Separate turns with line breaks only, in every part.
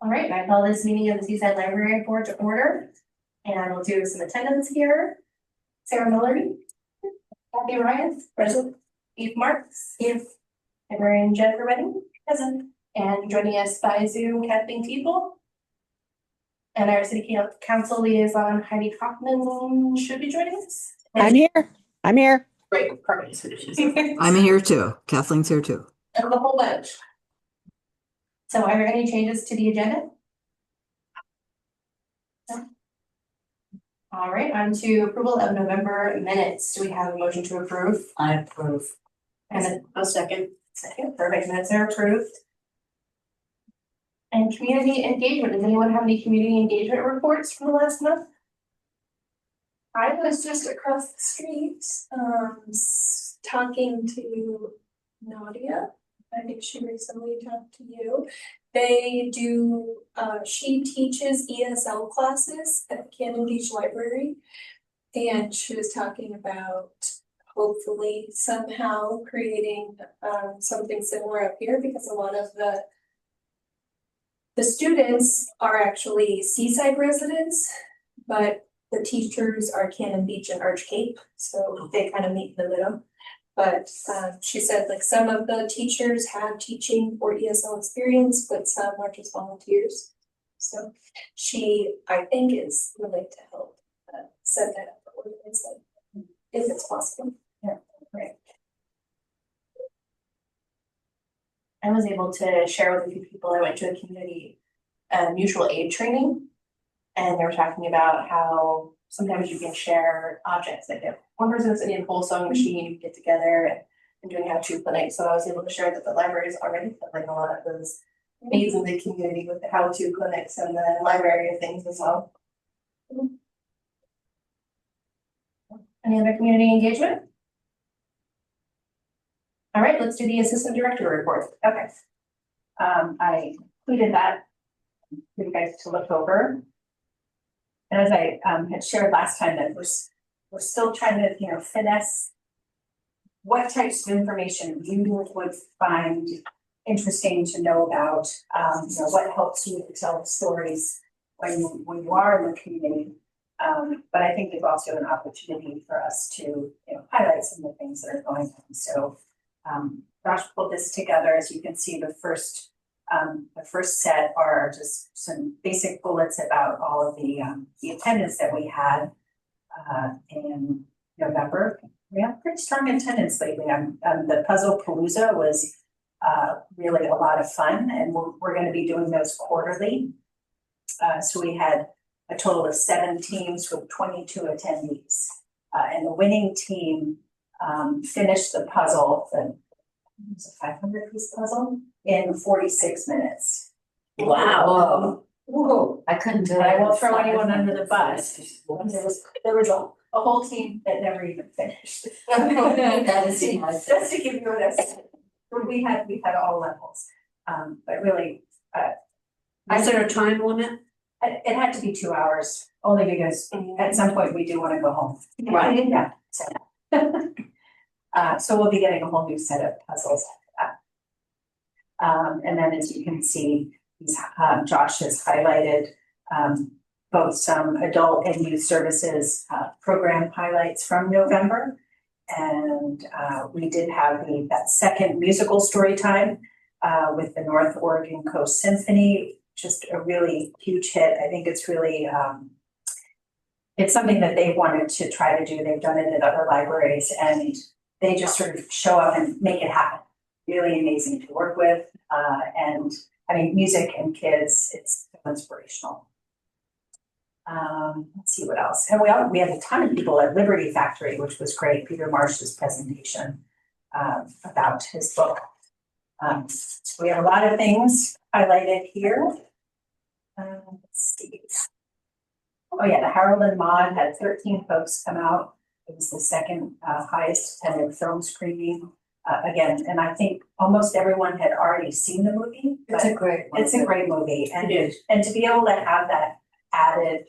All right, I call this meeting of the Seaside Library Board to order, and we'll do some attendance here. Sarah Millery, Kathy Ryan, present. Eve Marks, here. And Jennifer Redding, present. And joining us by Zoom, Kathleen Teeple. And our City Council liaison, Heidi Kaufman, should be joining us.
I'm here.
Great, perfect.
I'm here too. Kathleen's here too.
And the whole bunch. So are there any changes to the agenda? No. All right, on to approval of November minutes. Do we have a motion to approve?
I approve.
And a second. Second, perfect, minutes are approved. And community engagement, does anyone have any community engagement reports from the last month?
I was just across the street, talking to Nadia. I think she recently talked to you. They do, she teaches ESL classes at the Cannon Beach Library. And she was talking about hopefully somehow creating something similar up here, because a lot of the students are actually Seaside residents, but the teachers are Cannon Beach and Arch Cape, so they kind of meet in the middle. But she said like some of the teachers have teaching or ESL experience, but some are just volunteers. So she, I think, is willing to help set that up or organize that if it's possible.
Yeah, great. I was able to share with a few people. I went to a community mutual aid training, and they were talking about how sometimes you can share objects. Like if one person's in a whole sewing machine, you get together and doing how-to clinics. So I was able to share that the library is already filling a lot of those needs in the community with the how-to clinics and the library things as well. Any other community engagement? All right, let's do the assistant director report. Okay. I included that for you guys to look over. And as I had shared last time, that we're still trying to finesse what types of information you would find interesting to know about. What helps you to tell the stories when you are in the community. But I think there's also an opportunity for us to highlight some of the things that are going on. So Josh pulled this together. As you can see, the first set are just some basic bullets about all of the attendance that we had in November. We have pretty strong attendance lately. The Puzzle Palooza was really a lot of fun, and we're going to be doing those quarterly. So we had a total of 7 teams with 22 attendees, and the winning team finished the puzzle. It was a 500-piece puzzle in 46 minutes.
Wow.
Whoa.
I couldn't do it.
I won't throw anyone under the bus. There was a whole team that never even finished.
That is
just to give you an estimate. We had all levels. But really
is there a time limit?
It had to be 2 hours, only because at some point we do want to go home.
Right.
Yeah. So we'll be getting a whole new set of puzzles after that. And then as you can see, Josh has highlighted both some adult and youth services program highlights from November. And we did have that second musical story time with the North Oregon Coast Symphony, just a really huge hit. I think it's really, it's something that they wanted to try to do. They've done it at other libraries, and they just sort of show up and make it happen. Really amazing to work with. And I mean, music and kids, it's so inspirational. Let's see what else. And we had a ton of people at Liberty Factory, which was great. Peter Marsh's presentation about his book. So we have a lot of things highlighted here. Let's see. Oh yeah, the Harold and Maude had 13 folks come out. It was the second highest attended film screening. Again, and I think almost everyone had already seen the movie.
It's a great
movie. And to be able to have that added,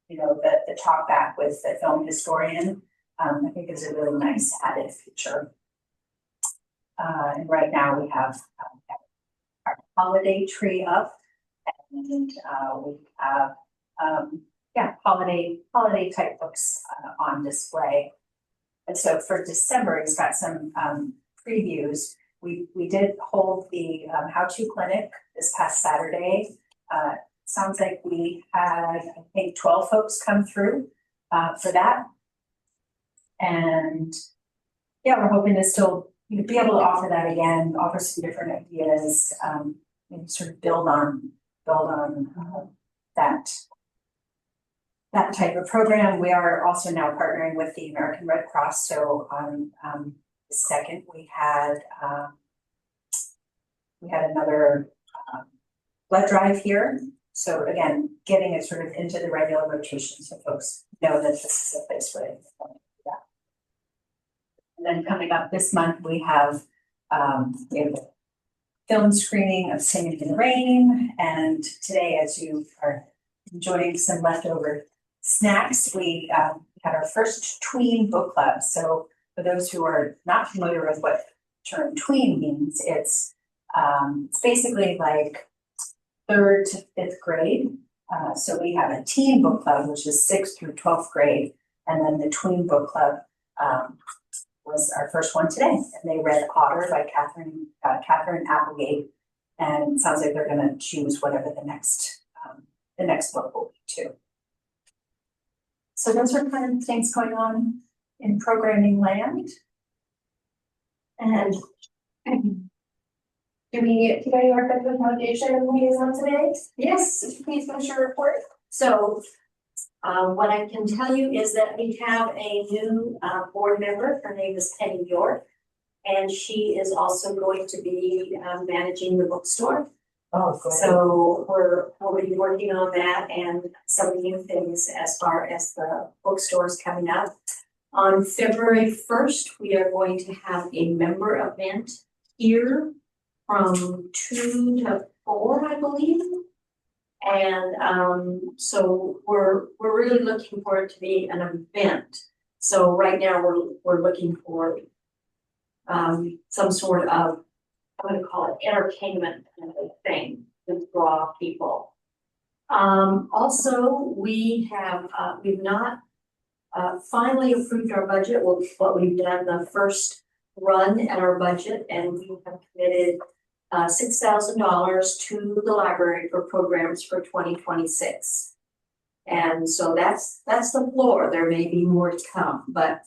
the talk back with the film historian, I think is a really nice added feature. And right now we have our holiday tree up. And we have, holiday type books on display. And so for December, he's got some previews. We did hold the how-to clinic this past Saturday. Sounds like we had, I think, 12 folks come through for that. And yeah, we're hoping to still be able to offer that again, offer some different ideas, and sort of build on that type of program. We are also now partnering with the American Red Cross. So on the second, we had another blood drive here. So again, getting it sort of into the regular rotation so folks know that this is a place where they can do that. And then coming up this month, we have a film screening of Singing in the Rain. And today, as you are enjoying some leftover snacks, we had our first tween book club. So for those who are not familiar with what the term tween means, it's basically like 3rd to 5th grade. So we have a teen book club, which is 6th through 12th grade. And then the tween book club was our first one today. And they read Otter by Catherine Applegate. And it sounds like they're going to choose whatever the next book will be too. So those are kind of things going on in programming land. And do we go to our Federal Foundation liaison today?
Yes.
Please finish your report.
So, what I can tell you is that we have a new board member. Her name is Penny York, and she is also going to be managing the bookstore.
Oh, good.
So we'll be working on that and some new things as far as the bookstores coming up. On February 1st, we are going to have a member event here from 2 to 4, I believe. And so we're really looking for it to be an event. So right now we're looking for some sort of, I'm going to call it entertainment kind of thing to draw people. Also, we've not finally approved our budget. What we've done the first run at our budget, and we have committed $6,000 to the library for programs for 2026. And so that's the floor. There may be more to come, but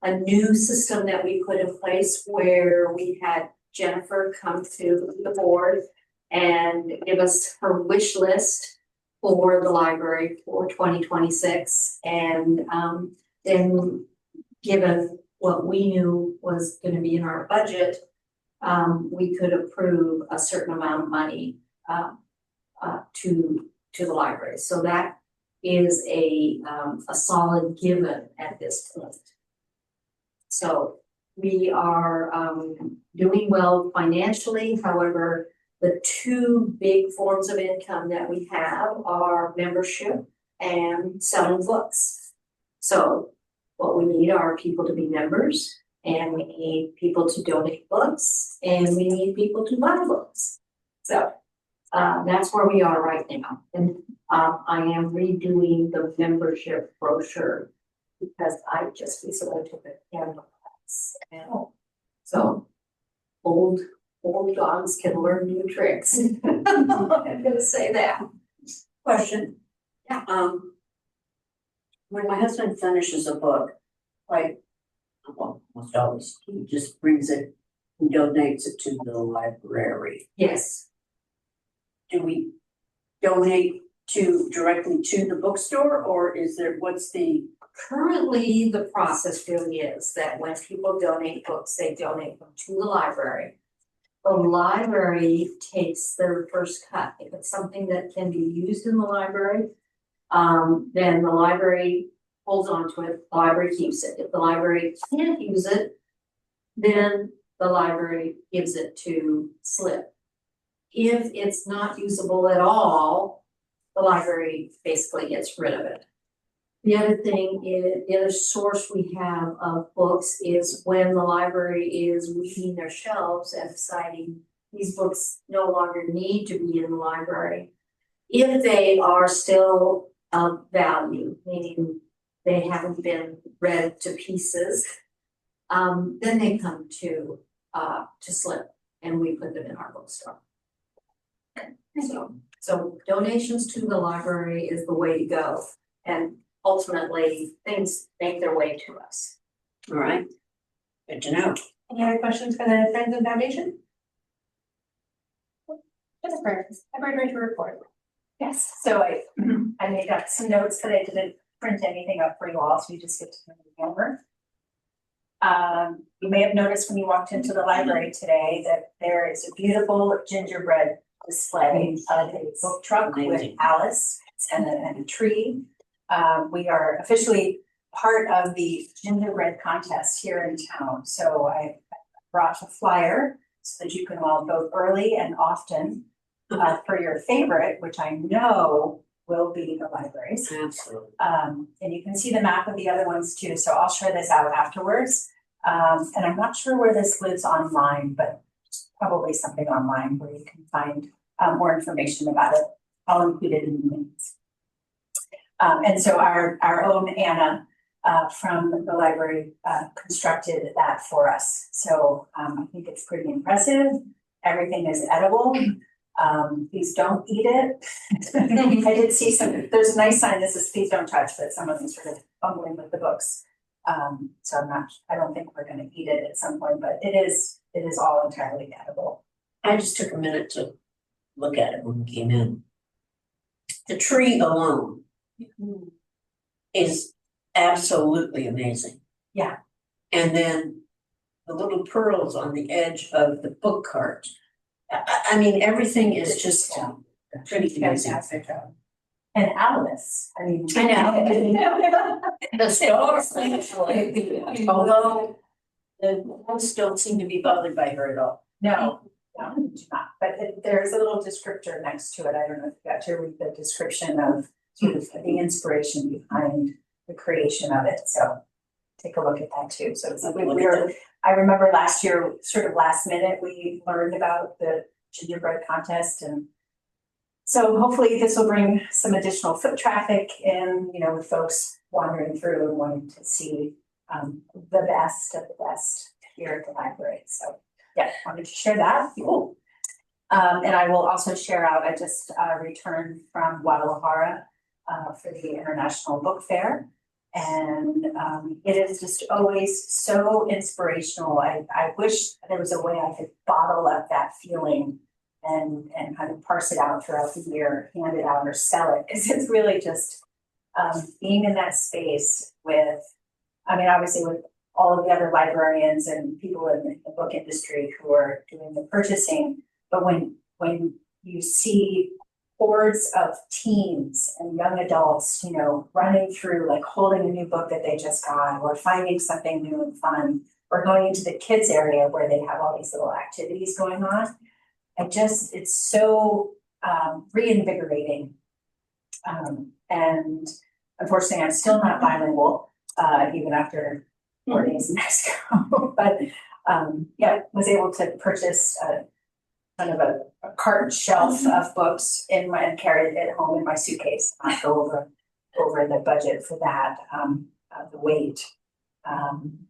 a new system that we put in place where we had Jennifer come to the board and give us her wish list for the library for 2026. And then given what we knew was going to be in our budget, we could approve a certain amount of money to the library. So that is a solid given at this point. So we are doing well financially. However, the two big forms of income that we have are membership and selling books. So what we need are people to be members, and we need people to donate books, and we need people to buy books. So that's where we are right now. And I am redoing the membership brochure because I just recently took a piano class. So old dogs can learn new tricks. I'm gonna say that. Question.
Yeah, when my husband finishes a book, like, well, almost always, he just brings it and donates it to the library.
Yes.
Do we donate directly to the bookstore, or is there, what's the?
Currently, the process really is that when people donate books, they donate them to the library. The library takes their first cut. If it's something that can be used in the library, then the library holds on to it, the library keeps it. If the library can't use it, then the library gives it to SLIP. If it's not usable at all, the library basically gets rid of it. The other thing is, the other source we have of books is when the library is weeding their shelves and deciding these books no longer need to be in the library. If they are still of value, meaning they haven't been read to pieces, then they come to Slip, and we put them in our bookstore. So donations to the library is the way to go, and ultimately, things make their way to us.
All right. Good to know.
Any other questions for the Friends and Foundation? Jennifer, library director report.
Yes, so I made up some notes, but I didn't print anything up for you all, so you just get to turn it over. You may have noticed when you walked into the library today that there is a beautiful gingerbread display of a book truck with
Amazing.
Alice and a tree. We are officially part of the gingerbread contest here in town, so I brought a flyer so that you can all vote early and often for your favorite, which I know will be the libraries.
Absolutely.
And you can see the map of the other ones too, so I'll share this out afterwards. And I'm not sure where this lives online, but probably something online where you can find more information about it. I'll include it in the minutes. And so our own Anna from the library constructed that for us. So I think it's pretty impressive. Everything is edible. Please don't eat it. I did see there's a nice sign that says please don't touch, but some of them sort of fumbling with the books. So I don't think we're gonna eat it at some point, but it is all entirely edible.
I just took a minute to look at it when we came in. The tree alone is absolutely amazing.
Yeah.
And then the little pearls on the edge of the book cart. I mean, everything is just pretty amazing.
Fantastic job. And Alice, I mean.
I know. The stars, actually, although the ones don't seem to be bothered by her at all.
No, do not, but there's a little descriptor next to it. I don't know if you got to read the description of sort of the inspiration behind the creation of it, so take a look at that too. So I remember last year, sort of last minute, we learned about the gingerbread contest, and so hopefully this will bring some additional foot traffic in, with folks wandering through and wanting to see the best of the best here at the library. So yeah, wanted to share that. Cool. And I will also share out, I just returned from Guadalajara for the International Book Fair. And it is just always so inspirational. I wish there was a way I could bottle up that feeling and kind of parse it out throughout the year, hand it out or sell it. Because it's really just being in that space with, obviously with all of the other librarians and people in the book industry who are doing the purchasing. But when you see hordes of teens and young adults, running through, like holding a new book that they just got, or finding something new and fun, or going into the kids area where they have all these little activities going on. It's so reinvigorating. And unfortunately, I'm still not bilingual, even after 4 days in Mexico. But was able to purchase kind of a cart shelf of books and carry it home in my suitcase. Not go over the budget for that, the weight.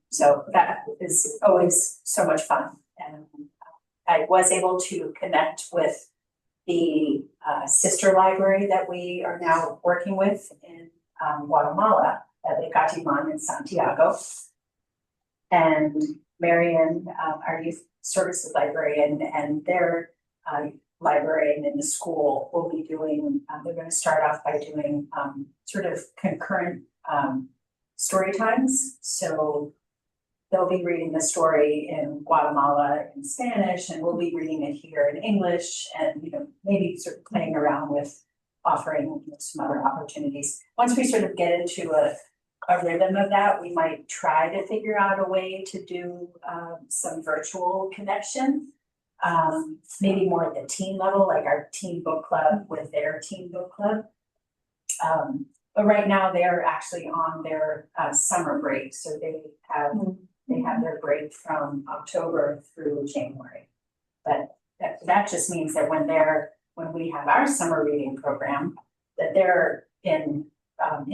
So that is always so much fun. And I was able to connect with the sister library that we are now working with in Guatemala, at the Catiman in Santiago. And Marion, our youth services librarian, and their librarian in the school will be doing, they're going to start off by doing sort of concurrent story times. So they'll be reading the story in Guatemala in Spanish, and we'll be reading it here in English, and maybe sort of playing around with offering some other opportunities. Once we sort of get into a rhythm of that, we might try to figure out a way to do some virtual connection, maybe more at the teen level, like our teen book club with their teen book club. But right now they're actually on their summer break, so they have their break from October through January. But that just means that when we have our summer reading program, that they're in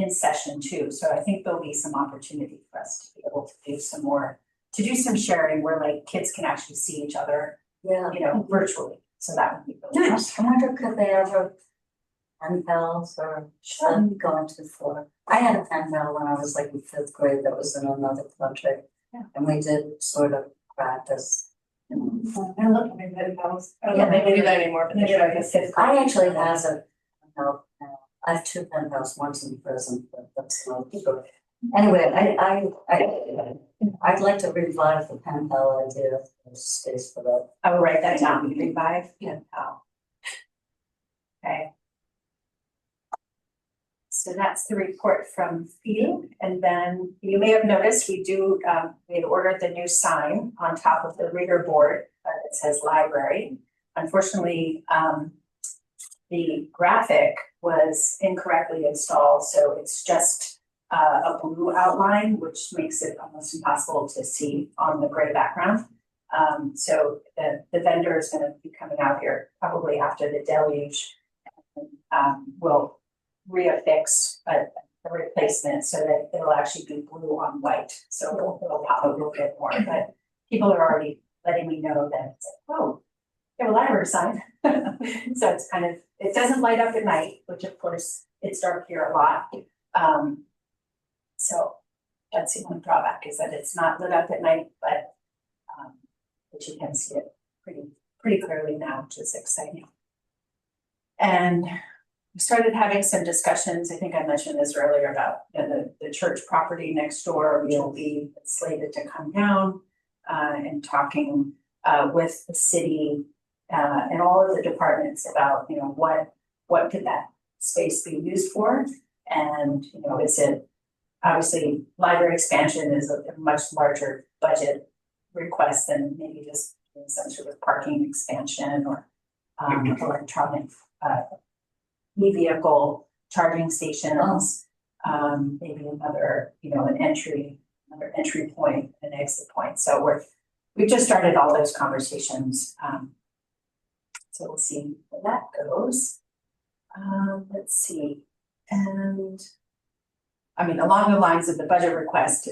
session too. So I think there'll be some opportunity for us to be able to do some sharing where like kids can actually see each other,
Yeah.
virtually. So that would be really
Nice. I wonder could they ever pen pals or something going to the floor? I had a pen pal when I was like in fifth grade that was in another country.
Yeah.
And we did sort of practice.
I look at maybe that was.
Yeah,
They don't do that anymore, but they
Maybe like a fifth grade.
I actually has a, I have two pen pals, one's in prison, but that's not true. Anyway, I'd like to revive the pen pal idea, if there's space for that.
I will write that down, revive, oh. Okay. So that's the report from Phil, and then you may have noticed we had ordered the new sign on top of the reader board that says library. Unfortunately, the graphic was incorrectly installed, so it's just a blue outline, which makes it almost impossible to see on the gray background. So the vendor is gonna be coming out here probably after the deluge. And we'll reaffix a replacement so that it'll actually be blue on white. So it'll pop a little bit more, but people are already letting me know that it's like, oh, they have a library sign. So it's it doesn't light up at night, which of course it's dark here a lot. So that's the only drawback is that it's not lit up at night, but you can see it pretty clearly now, which is exciting. And we started having some discussions. I think I mentioned this earlier about the church property next door, which will be slated to come down, and talking with the city and all of the departments about what could that space be used for, and is it obviously library expansion is a much larger budget request than maybe just some sort of parking expansion or electronic e-vehicle charging stations, maybe another entry point, an exit point. So we've just started all those conversations. So we'll see where that goes. Let's see. And I mean, along the lines of the budget request,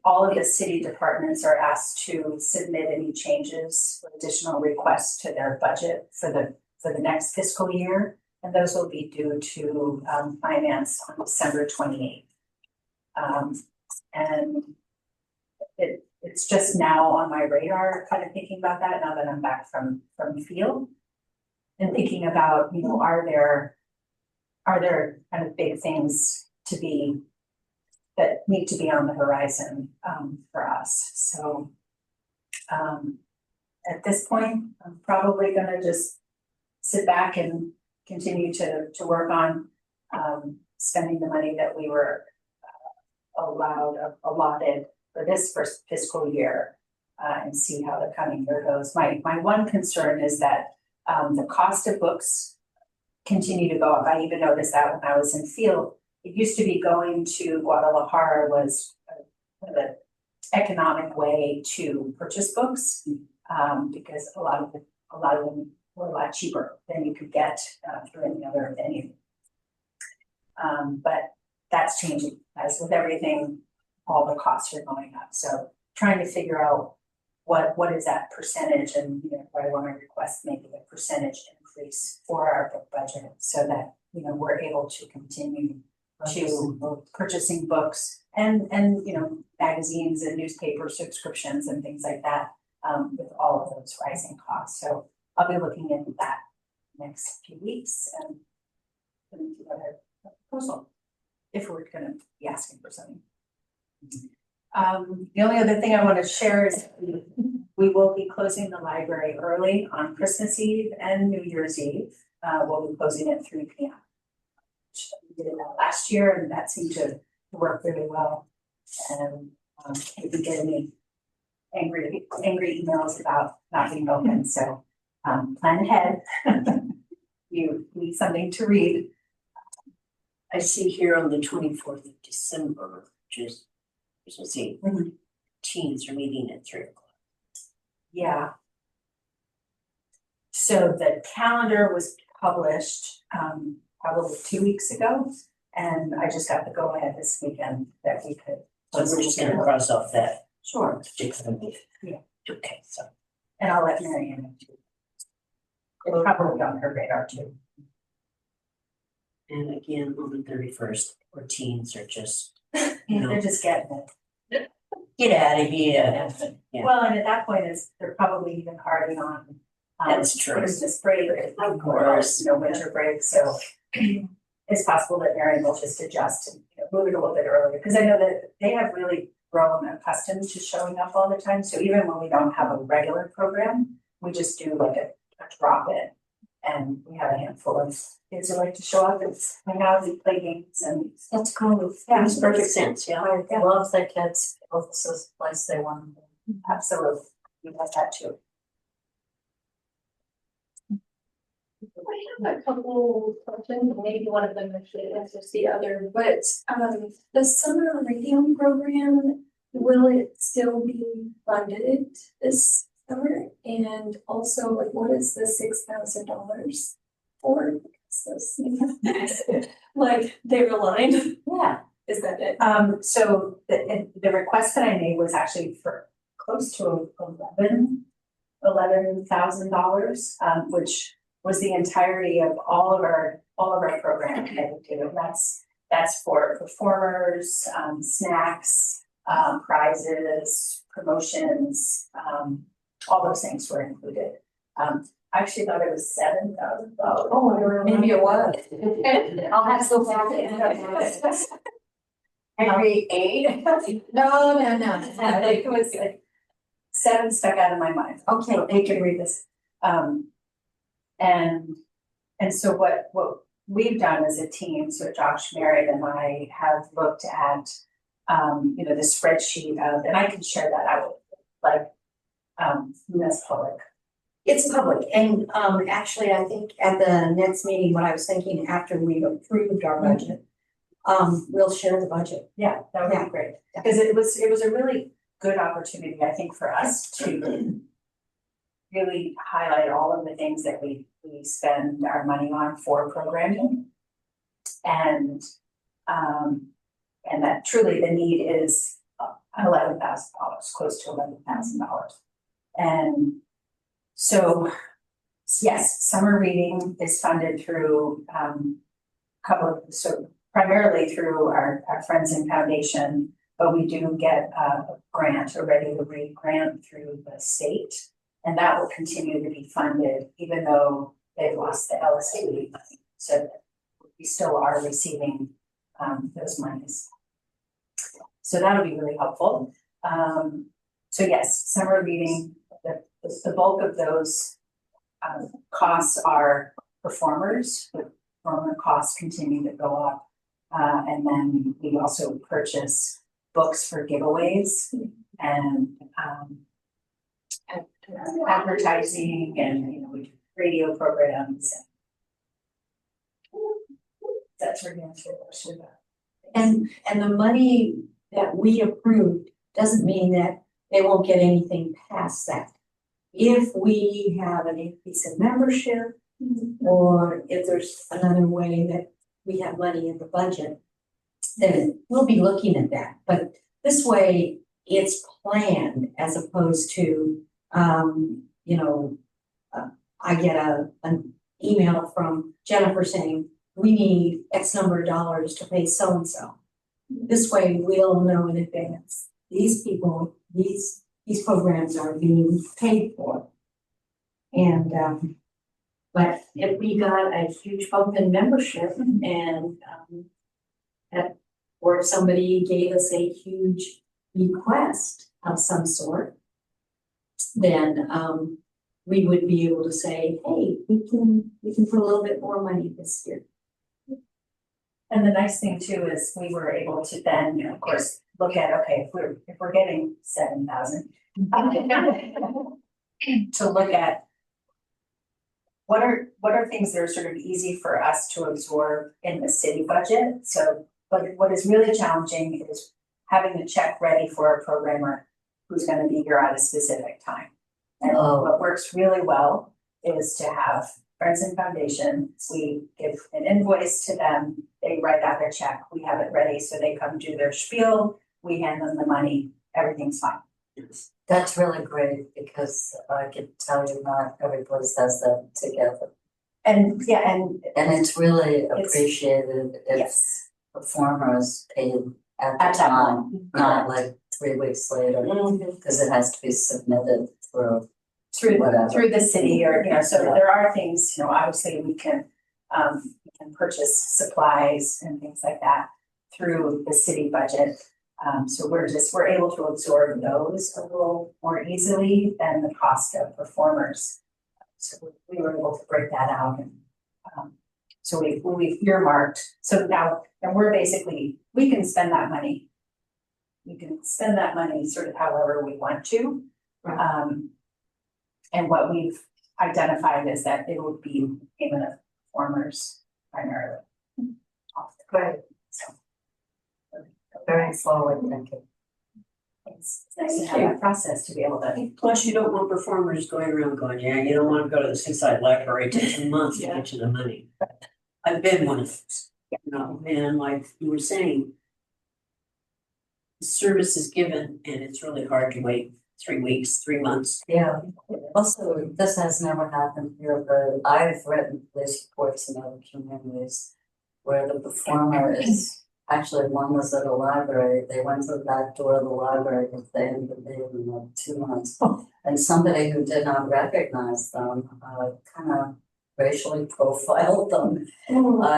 all of the city departments are asked to submit any changes or additional requests to their budget for the next fiscal year. And those will be due to finance on December 28th. And it's just now on my radar, kind of thinking about that now that I'm back from the field. And thinking about, are there kind of big things that need to be on the horizon for us. So at this point, I'm probably gonna just sit back and continue to work on spending the money that we were allotted for this first fiscal year and see how the coming year goes. My one concern is that the cost of books continue to go up. I even noticed that when I was in field. It used to be going to Guadalajara was the economic way to purchase books because a lot of them were a lot cheaper than you could get through any other venue. But that's changing. As with everything, all the costs are going up. So trying to figure out what is that percentage, and if I want to request maybe a percentage increase for our book budget so that we're able to continue to purchasing books and magazines and newspaper subscriptions and things like that with all of those rising costs. So I'll be looking into that next few weeks and putting together a proposal if we're going to be asking for something. The only other thing I want to share is we will be closing the library early on Christmas Eve and New Year's Eve. We'll be closing at 3 p.m. We did that last year, and that seemed to work really well. And we didn't get any angry emails about not being open. So plan ahead. You need something to read.
I see here on the 24th of December, which is Christmas Eve, teens are meeting at 3 o'clock.
Yeah. So the calendar was published, probably 2 weeks ago. And I just got the go ahead this weekend that we could.
So we're just gonna cross off that
Sure,
particular meeting.
Yeah.
Okay, so.
and I'll let Mary Ann know too. It's probably on her radar too.
And again, on the 31st, our teens are just, you know,
They're just getting it.
get out of here. Yeah.
Well, and at that point, they're probably even already on.
That's true.
Christmas break,
Of course.
no winter break, so it's possible that Mary will just adjust and move it a little bit earlier, because I know that they have really grown accustomed to showing up all the time, so even when we don't have a regular program, we just do like a drop in. And we have a handful of kids who like to show up and hang out and play games and.
That's cool.
Yeah,
Makes perfect sense, yeah.
I love that kids, this is the place they want.
Absolutely, we have that too.
I have a couple questions, maybe one of them actually answers the other, but the summer reading program, will it still be funded this summer? And also, like, what is the $6,000 for? Because those, like, they're aligned,
Yeah.
is that it?
So the request that I made was actually for close to $11,000, which was the entirety of all of our programming that we do. And that's for performers, snacks, prizes, promotions, all those things were included. I actually thought it was $7,000.
Oh, I don't know.
Maybe it was. I'll have to go back.
Every eight.
No.
I think it was like 7 stuck out of my mind.
Okay,
So they can read this. And so what we've done as a team, so Josh, Mary, and I have looked at, the spreadsheet of, and I can share that out, like, that's public.
It's public, and actually, I think at the next meeting, what I was thinking after we've approved our budget, we'll share the budget.
Yeah, that would be great, because it was a really good opportunity, I think, for us to really highlight all of the things that we spend our money on for programming. And that truly the need is $11,000, close to $11,000. And so, yes, summer reading is funded through primarily through our Friends and Foundation, but we do get a grant, a Ready to Read grant through the state. And that will continue to be funded, even though they've lost the LSD money. So we still are receiving those monies. So that'll be really helpful. So yes, summer reading, the bulk of those costs are performers. The performer costs continue to go up. And then we also purchase books for giveaways and advertising, and we do radio programs. That's where the answer to that.
And the money that we approved doesn't mean that they won't get anything past that. If we have an increase in membership, or if there's another way that we have money in the budget, then we'll be looking at that. But this way, it's planned as opposed to, I get an email from Jennifer saying, we need X number of dollars to pay so-and-so. This way, we'll know in advance, these people, these programs are being paid for. And, but if we got a huge bump in membership and, or if somebody gave us a huge bequest of some sort, then, we would be able to say, hey, we can put a little bit more money this year.
And the nice thing too is we were able to then, of course, look at, okay, if we're getting 7,000, to look at what are things that are sort of easy for us to absorb in the city budget. So, but what is really challenging is having the check ready for a programmer who's going to be here at a specific time. And what works really well is to have Friends and Foundation, we give an invoice to them, they write out their check, we have it ready, so they come do their spiel, we hand them the money, everything's fine.
That's really great because I can tell you not every place has that together.
And yeah, and
And it's really
It's-
appreciated if
yes,
performers paid at
at
the
that
time,
point.
not like 3 weeks later, because it has to be submitted through. Whatever.
Through the city or, so there are things, obviously we can purchase supplies and things like that through the city budget. So we're able to absorb those a little more easily than the cost of performers. So we were able to break that out and, so we've earmarked, so now, and we're basically, we can spend that money. We can spend that money sort of however we want to. And what we've identified is that it would be payment of performers primarily.
Great.
So.
Very forward thinking.
It's nice to have that process to be able to.
Plus, you don't want performers going around going, yeah, you don't wanna go to the Seaside Library, it takes 2 months to get you the money. I've been one of those, and like you were saying, the service is given and it's really hard to wait 3 weeks, 3 months.
Yeah, also, this has never happened here, but I've written police reports in other communities where the performer is, actually one was at a library, they went to the back door of the library because they hadn't been there in like 2 months. And somebody who did not recognize them, kind of racially profiled them.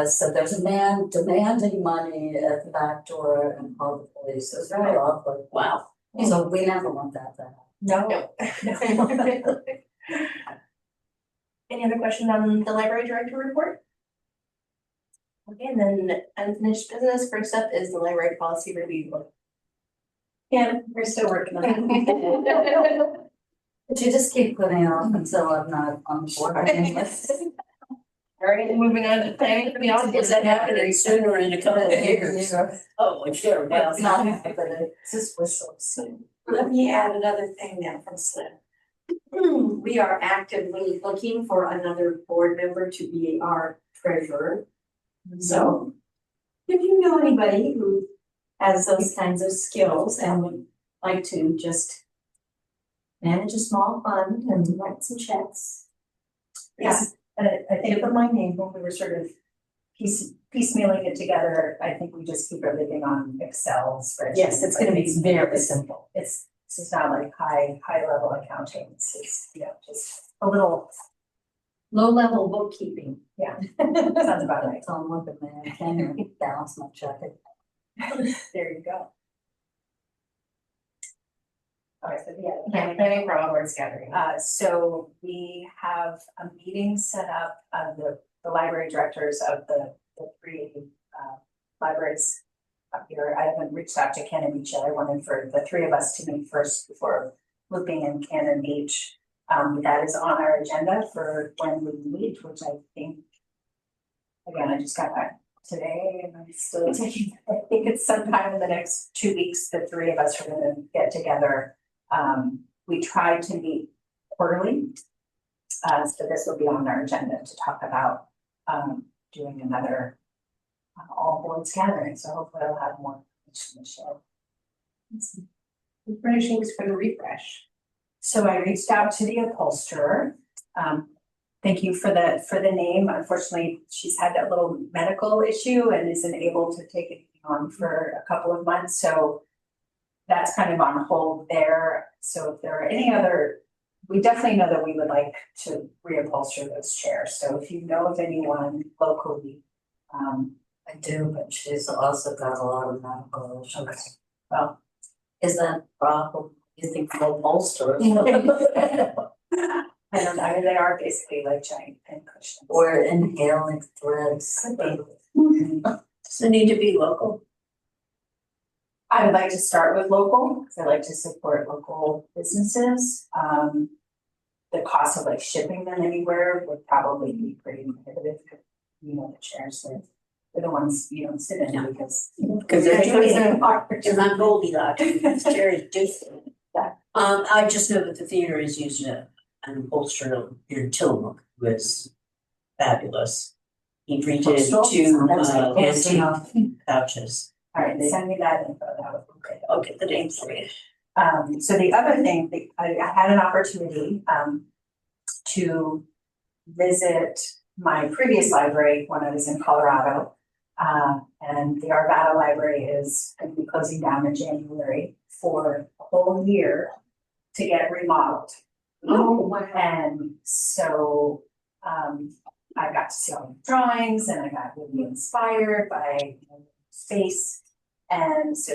So there's a man demanding money at the back door and called the police, it was very awkward.
Wow.
So we never want that to happen.
No.
Any other questions on the library director report? Okay, and then unfinished business, first up is the library policy review board.
Yeah, we're still working on it.
But you just keep putting it off until I'm not on the board.
All right, moving on to planning for the audience.
Is that happening sooner in a couple of years? Oh, sure,
Well,
well,
it's not happening, but it's just wishful soon.
Let me add another thing now from Slim. We are actively looking for another board member to be our treasurer. So if you know anybody who has those kinds of skills and would like to just manage a small fund and write some checks.
Yes, and I think of my name when we were sort of piecemealing it together, I think we just keep everything on Excel spreadsheets.
Yes, it's gonna be very simple.
It's not like high level accounting, it's just a little,
Low-level bookkeeping.
sounds about right.
So I'm looking, man, I can't even balance my check.
There you go. Okay, so
Planning for all boards gathering.
So we have a meeting set up of the library directors of the 3 libraries up here. I haven't reached out to Cannon Beach yet. I wanted for the 3 of us to meet first before looping in Cannon Beach. That is on our agenda for when we meet, which I think, again, I just got back today and I'm still taking, I think it's sometime in the next 2 weeks, the 3 of us are gonna get together. We tried to meet quarterly. So this will be on our agenda to talk about doing another all boards gathering. So hopefully I'll have more information to share.
Furnishings for the refresh.
So I reached out to the upholsterer. Thank you for the name. Unfortunately, she's had that little medical issue and isn't able to take it on for a couple of months. So that's kind of on hold there. So if there are any other, we definitely know that we would like to reupholster those chairs. So if you know of anyone locally,
I do, but she's also got a lot of medical issues.
okay. Well,
Is that a problem? You think full bolsters?
I don't know. I mean, they are basically like giant pin cushions.
Or inhaling threads?
does it need to be local?
I would like to start with local, because I like to support local businesses. The cost of like shipping them anywhere would probably be pretty prohibitive. The chairs they're the ones you don't sit in because.
Because they're not Goldilocks, it's Jerry's different.
Yeah.
I just know that the theater has used an upholsterer in Tillamook who is fabulous. He redid
Footstool?
two
That's
antique pouches.
All right, send me that info, that would be great.
I'll get the name for you.
So the other thing, I had an opportunity, to visit my previous library when I was in Colorado. And the Arvada Library is going to be closing down in January for a whole year to get remodeled.
Oh, wow.
And so, I got to see all the drawings and I got really inspired by space. And so,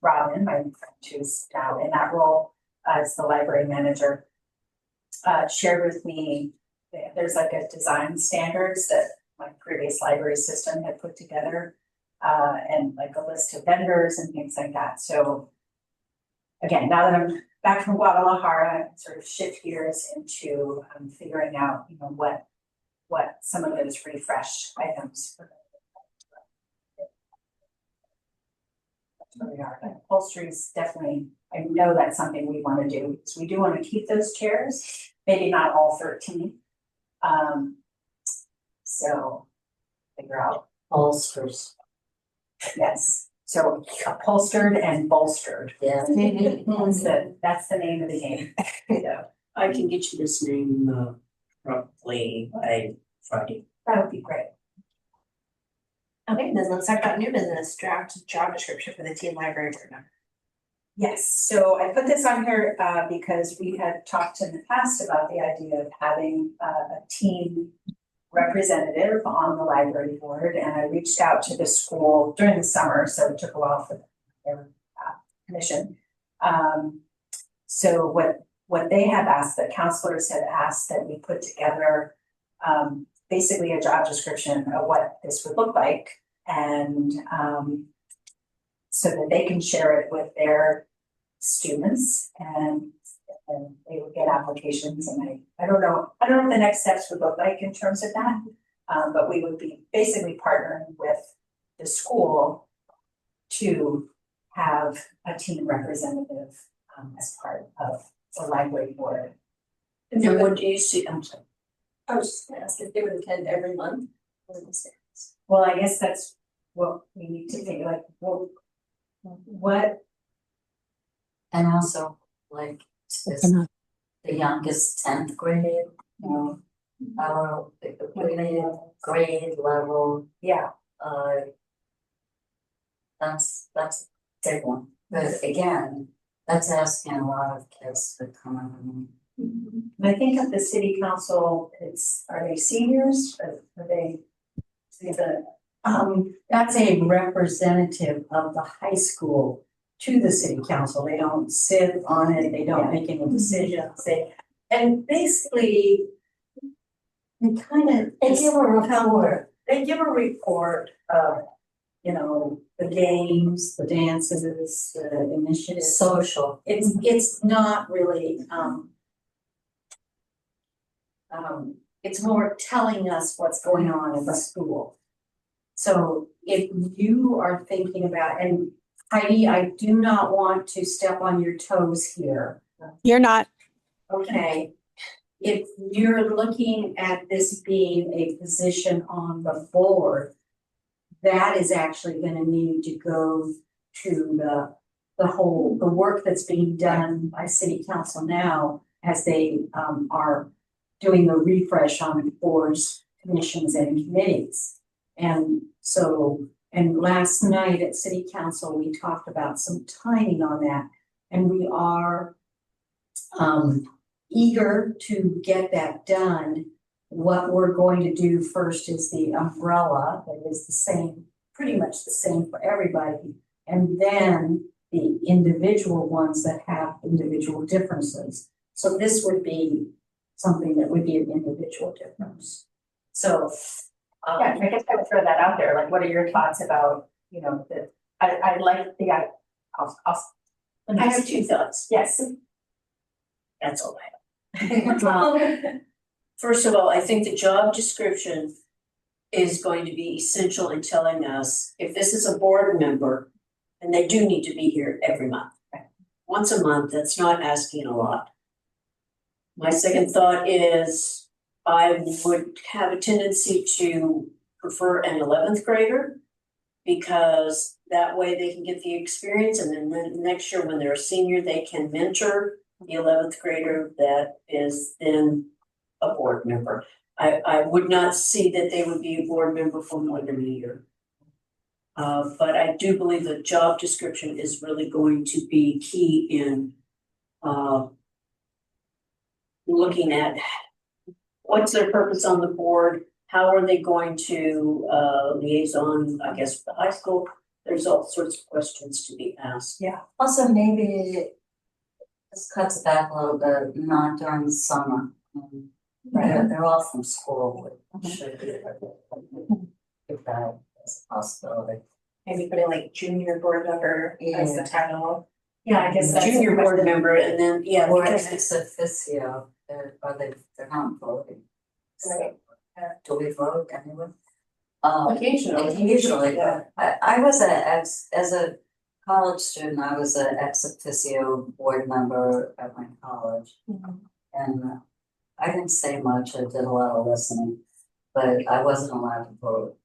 Robin, my friend who's now in that role as the library manager, shared with me, there's like a design standards that my previous library system had put together, and like a list of vendors and things like that. So again, now that I'm back from Guadalajara, I sort of shift gears into figuring out, you know, what some of those refresh items. That's where we are. But upholstery is definitely, I know that's something we want to do, because we do want to keep those chairs, maybe not all 13. So figure out.
Bolsters.
Yes, so upholstered and bolstered.
Yeah.
That's the name of the game. So
I can get you this name probably by Friday.
that would be great.
Okay, then let's talk about new business, draft job description for the teen library board member.
Yes, so I put this on here because we had talked in the past about the idea of having a team representative on the library board, and I reached out to the school during the summer, so it took a while for their commission. So what they had asked, the counselors had asked that we put together basically a job description of what this would look like, and so that they can share it with their students, and they would get applications. And I don't know what the next steps would look like in terms of that, but we would be basically partnering with the school to have a team representative as part of the library board.
And what do you see? I'm sorry.
I was just gonna ask if they would attend every month.
Well, I guess that's what we need to think, like, well, what,
And also, like, this, the youngest 10th grade, you know, our grade level,
yeah,
that's a big one. But again, that's asking a lot of kids to come in.
and I think at the city council, are they seniors, or are they?
That's a representative of the high school to the city council. They don't sit on it, they don't make any decisions, and basically they give a report. They give a report of, you know, the games, the dances, the initiatives.
Social.
It's not really, it's more telling us what's going on in the school. So if you are thinking about, and Heidi, I do not want to step on your toes here,
You're not.
okay? If you're looking at this being a position on the board, that is actually gonna need to go to the work that's being done by city council now as they are doing the refresh on boards, commissions, and committees. And so, and last night at city council, we talked about some timing on that, and we are eager to get that done. What we're going to do first is the umbrella that is the same, pretty much the same for everybody, and then the individual ones that have individual differences. So this would be something that would be an individual difference. So
Yeah, I guess I would throw that out there, like, what are your thoughts about, you know, I like the, I'll.
I have two thoughts.
Yes.
That's all I have. First of all, I think the job description is going to be essential in telling us if this is a board member, and they do need to be here every month. Once a month, that's not asking a lot. My second thought is I would have a tendency to prefer an 11th grader. Because that way they can get the experience and then next year when they're a senior, they can mentor the 11th grader that is then a board member. I would not see that they would be a board member for more than a year. But I do believe the job description is really going to be key in looking at what's their purpose on the board, how are they going to liaison, I guess, with the high school? There's all sorts of questions to be asked.
Also, maybe this cuts back a little bit, not during the summer. They're all from school, which should be, if that is a possibility.
Maybe putting like junior board member as the title.
Yeah, I guess that's.
Junior board member and then, yeah,
Or
because
ex officio, they're not voting.
Right.
Do we vote anyway?
Occasionally.
Yeah. I was as a college student, I was an ex officio board member at my college. And I didn't say much, I did a lot of listening, but I wasn't allowed to vote.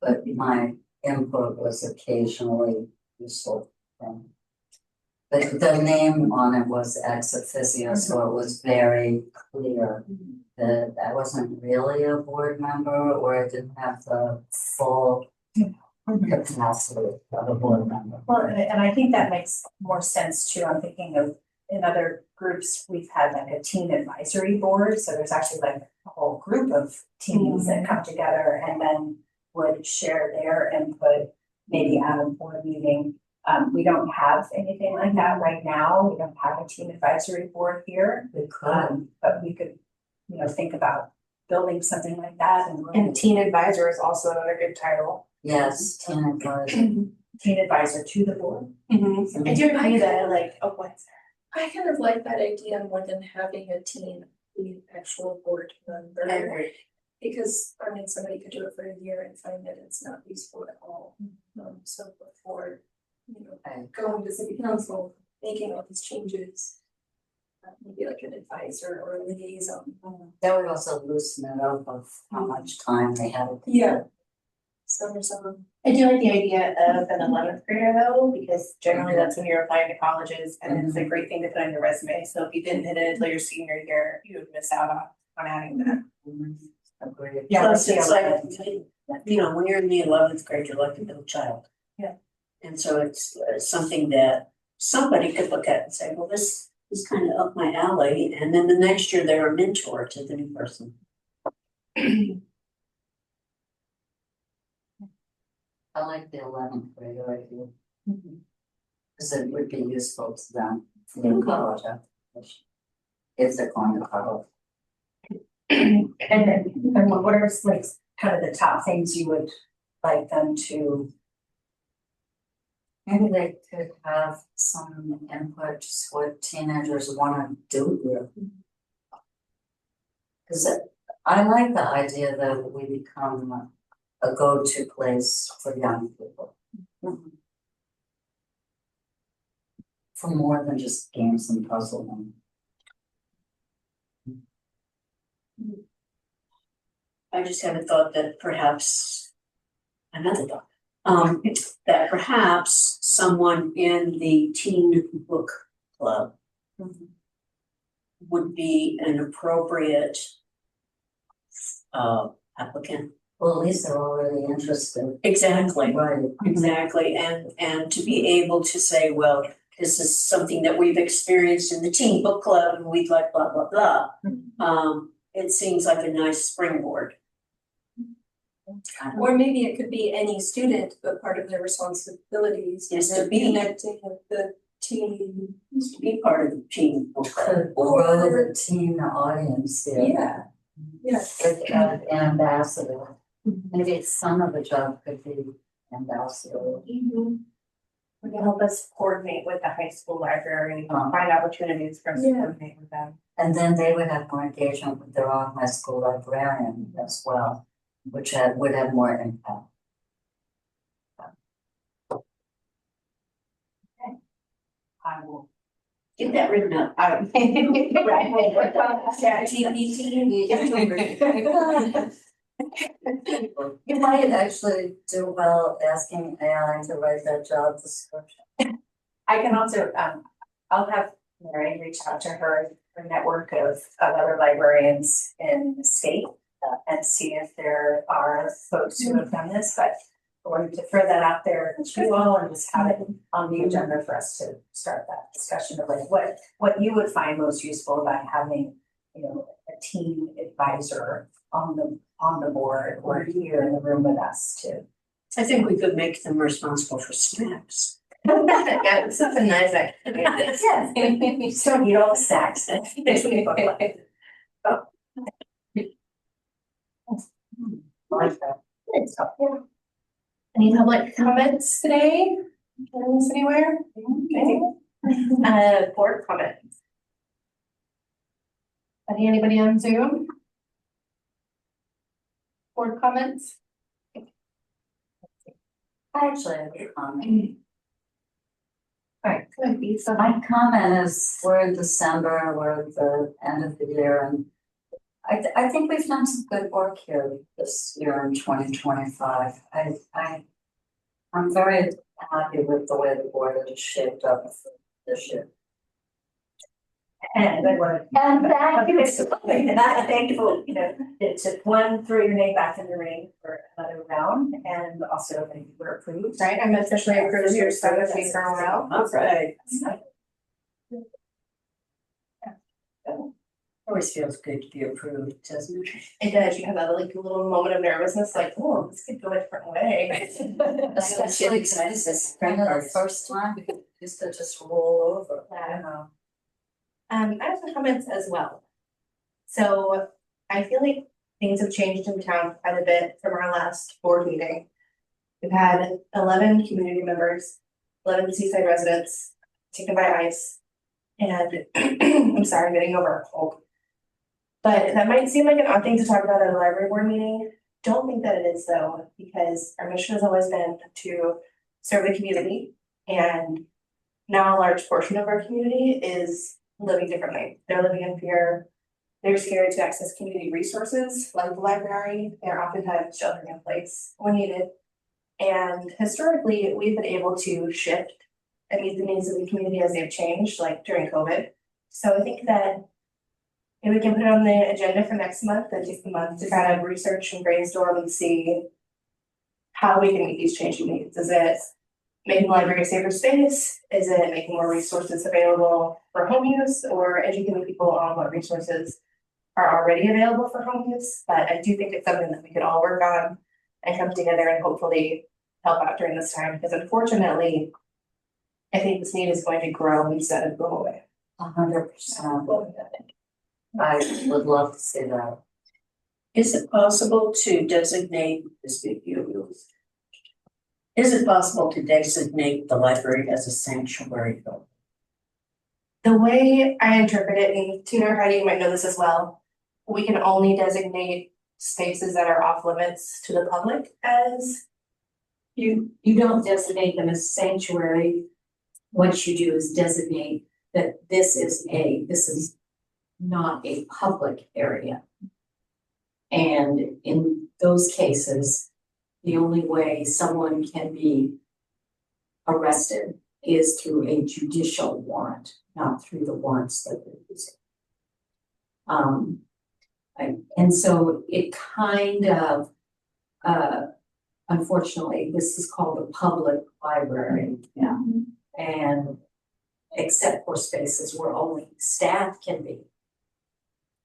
But my input was occasionally useful. But the name on it was ex officio, so it was very clear that I wasn't really a board member or I didn't have the full capacity of a board member.
Well, and I think that makes more sense too. I'm thinking of in other groups, we've had like a teen advisory board. So there's actually like a whole group of teens that come together and then would share their input, maybe at a board meeting. We don't have anything like that right now. We don't have a teen advisory board here.
We could.
But we could, think about building something like that
And teen advisor is also another good title.
Yes, teen advisor.
teen advisor to the board.
I do agree that what's
I kind of like that idea more than having a teen be an actual board member. Because, somebody could do it for a year and find that it's not useful at all. So before, going to city council, making all these changes, maybe like an advisor or a liaison.
That would also loosen it up of how much time they have.
Yeah. Some.
I do like the idea of an 11th grader though, because generally that's when you're applying to colleges and it's a great thing to put on your resume. So if you didn't hit it until your senior year, you would miss out on adding that.
Agreed.
Yeah,
plus it's like, when you're in the 11th grade, you're like a little child.
Yeah.
And so it's something that somebody could look at and say, well, this is kind of up my alley. And then the next year they're a mentor to the new person.
I like the 11th grader idea. Because it would be useful to them in college application. If they're going to college.
And what are like kind of the top things you would like them to?
Maybe they could have some input, just what teenagers want to do here. Because I like the idea that we become a go-to place for young people. For more than just games and puzzling.
I just had a thought that perhaps, another thought, that perhaps someone in the teen book club would be an appropriate applicant.
Well, at least they're already interested.
Exactly.
Right.
Exactly, and to be able to say, well, this is something that we've experienced in the teen book club and we'd like blah, blah, blah. It seems like a nice springboard.
Or maybe it could be any student, but part of their responsibilities
Is
is
to be.
connecting with the team.
To be part of the teen book club.
Could grow the teen audience here.
Yeah.
Like an ambassador. Maybe some of the job could be ambassador.
Would you help us coordinate with the high school library, find opportunities for us to
Yeah.
coordinate with them?
And then they would have more engagement with their own high school librarian as well, which would have more impact.
I will
Get that written up.
You might actually do well asking AI to write that job description.
I can also, I'll have Mary reach out to her network of other librarians in the state and see if there are folks who have done this, but I wanted to throw that out there to you all and just have it on the agenda for us to start that discussion of like what you would find most useful about having, you know, a team advisor on the board or here in the room with us too.
I think we could make them responsible for snacks.
Yeah, something nice.
Yes. So eat all the snacks.
Like that.
Any public comments today? Comments anywhere? Okay. Board comments. Anybody on Zoom? Board comments?
I actually have a comment.
Alright, good.
So my comment is, we're in December, we're at the end of the year, and I think we've done some good work here this year in 2025. I'm very happy with the way the board is shaped up for this year.
And I want to.
And thank you.
Thank you, you know, it's just one, throw your name back in the ring for another round, and also thank you for approved.
Right, I'm officially approved your strategy for a while.
That's right. Always feels good to be approved, doesn't it?
It does, you have that like little moment of nervousness, like, oh, this could go a different way.
Especially because it's kind of the first time, because it used to just roll over.
Yeah. I have some comments as well. So I feel like things have changed in town quite a bit from our last board meeting. We've had 11 community members, 11 Seaside residents taken by ICE. And I'm sorry, I'm getting over a cold. But that might seem like an odd thing to talk about at a library board meeting. Don't think that it is though, because our mission has always been to serve the community. And now a large portion of our community is living differently. They're living in fear. They're scared to access community resources like the library. They're oftentimes sheltering in place when needed. And historically, we've been able to shift and meet the needs of the community as they've changed, like during COVID. So I think that if we can put it on the agenda for next month, then take the month to kind of research and brainstorm and see how we can meet these changing needs. Is it making the library a safer space? Is it making more resources available for home use, or educating people on what resources are already available for home use? But I do think it's something that we could all work on and come together and hopefully help out during this time, because unfortunately, I think this need is going to grow instead of go away.
100%. I would love to see that.
Is it possible to designate this video? Is it possible to designate the library as a sanctuary building?
The way I interpret it, and Tina or Heidi, you might know this as well, we can only designate spaces that are off limits to the public as.
You don't designate them as sanctuary. What you do is designate that this is not a public area. And in those cases, the only way someone can be arrested is through a judicial warrant, not through the warrants that they're using. And so it kind of, unfortunately, this is called a public library now. And except for spaces where only staff can be,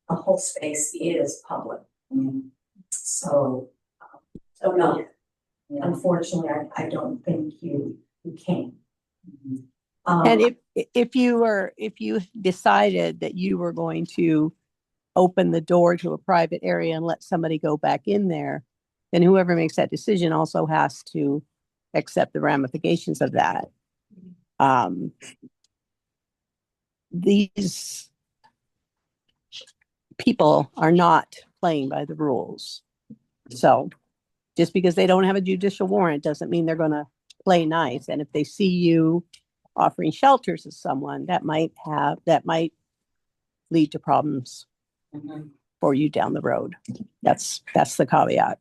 the whole space is public. So no, unfortunately, I don't think you can.
And if you decided that you were going to open the door to a private area and let somebody go back in there, then whoever makes that decision also has to accept the ramifications of that. These people are not playing by the rules. So just because they don't have a judicial warrant doesn't mean they're going to play nice. And if they see you offering shelters to someone, that might lead to problems
Mhm.
for you down the road. That's the caveat.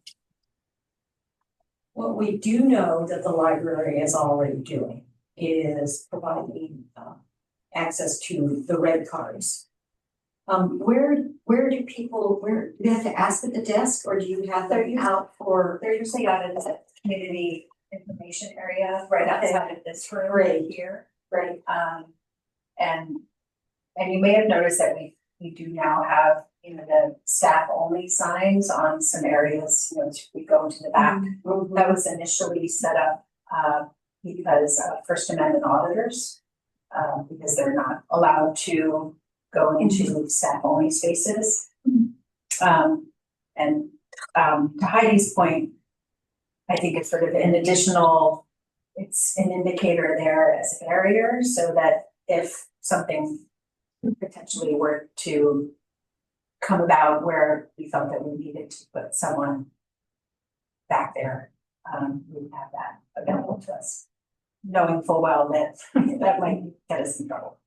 What we do know that the library is already doing is providing access to the red cards. Where do people, do they have to ask at the desk, or do you have them out for?
They're usually out in the community information area, right outside of this room right here.
Right.
And you may have noticed that we do now have, the staff only signs on some areas, we go into the back.
Mm-hmm.
That was initially set up, because of First Amendment auditors, because they're not allowed to go into staff only spaces. And to Heidi's point, I think it's sort of an additional, it's an indicator there as a barrier, so that if something potentially were to come about where we felt that we needed to put someone back there, we would have that available to us, knowing full well that that might get us in trouble.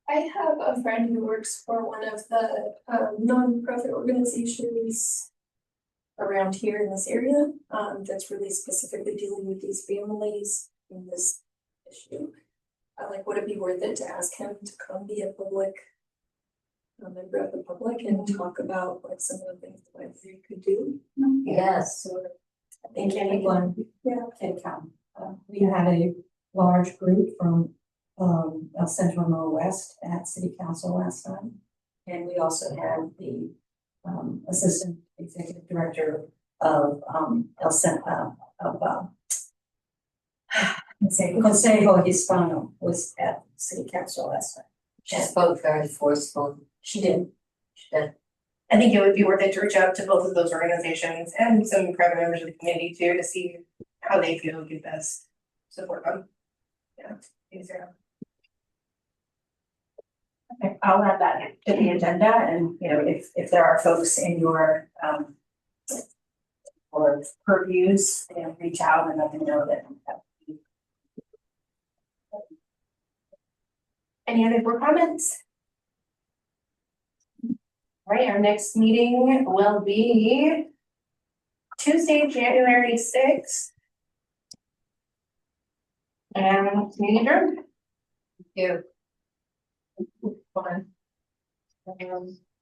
I have a friend who works for one of the nonprofit organizations around here in this area, that's really specifically dealing with these families in this issue. Would it be worth it to ask him to come be a public member of the public and talk about some of the things the library could do?
Yes,
I think anyone
Yeah.
can come. We had a large group from El Centro Northwest at City Council last time. And we also had the Assistant Executive Director of Consejo Hispano was at City Council last time.
she spoke very forceful.
She did.
I think it would be worth it to reach out to both of those organizations and some private members of the community too, to see how they feel we could best support them. Yeah, easier.
Okay, I'll add that to the agenda, and if there are folks in your or purviews, reach out and let them know that.
Any other board comments? All right, our next meeting will be Tuesday, January 6th. And meeting adjourned.
You.
Fun.